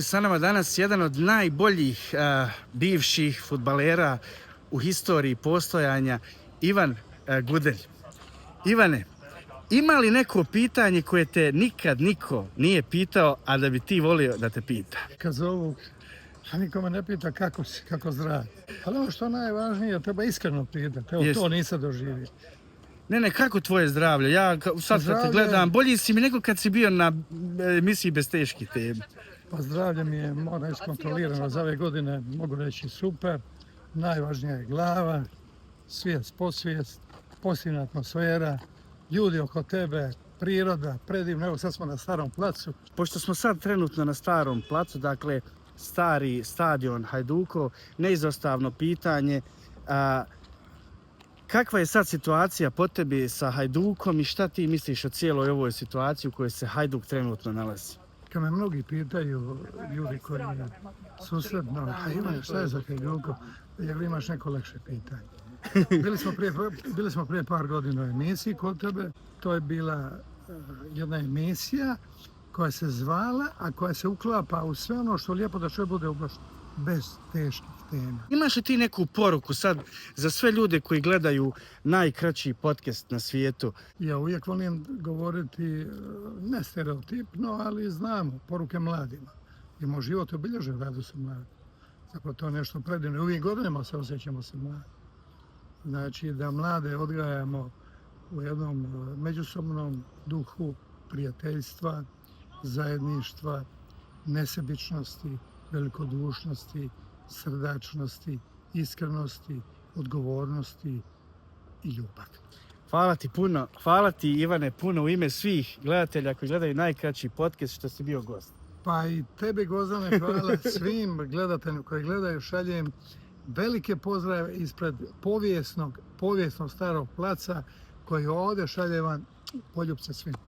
Sa nama danas jedan od najboljih bivših fudbalera u historiji postojanja, Ivan Gudelj. Ivane, ima li neko pitanje koje te nikad niko nije pitao, a da bi ti volio da te pita? Kad zovu, a niko me ne pita kako si, kako zdrav. Ali ono što je najvažnije, treba iskreno pitati. Evo, to nisam doživio. Ne, kako tvoje zdravlje? Ja sad kad te gledam, bolji si mi nego kad si bio na emisiji Bez teških tema. Pa zdravlje mi je, moram iskontrolirano za ove godine, mogu reći super. Najvažnija je glava, svijest, podsvijest, pozitivna atmosfera, ljudi oko tebe, priroda, predivno. Evo sad smo na Starom placu. Pošto smo sad trenutno na Starom placu, dakle stari stadion Hajdukov, neizostavno pitanje, kakva je sad situacija po tebi sa Hajdukom i šta ti misliš o cijeloj ovoj situaciji u kojoj se Hajduk trenutno nalazi? Kad me mnogi pitaju, ljudi koji susretno, a Ivane, šta je za Hajdukom, jer imaš neko lakše pitanje. Bili smo prije par godina u emisiji kod tebe. To je bila jedna emisija koja se zvala, a koja se uklapa u sve ono što lijepo da čovjek bude ubaš bez teških tema. Imaš li ti neku poruku sad za sve ljude koji gledaju najkraći podcast na svijetu? Ja uvijek volim govoriti, ne stereotipno, ali znamo, poruke mladima. I moj život obilježe radu sa mladim. Zapravo to je nešto predivno. Uvijek godinama se osjećamo se mladi. Znači da mlade odgajamo u jednom međusobnom duhu prijateljstva, zajedništva, nesebičnosti, velikodušnosti, srdačnosti, iskrenosti, odgovornosti i ljubavi. Hvala ti puno, hvala ti Ivane puno u ime svih gledatelja koji gledaju najkraći podcast što si bio gost. Pa i tebi Gozdane, hvala svim gledateljima koji gledaju, šaljem velike pozdrave ispred povijesnog Starog placa koji ovdje šalje vam poljupce svim.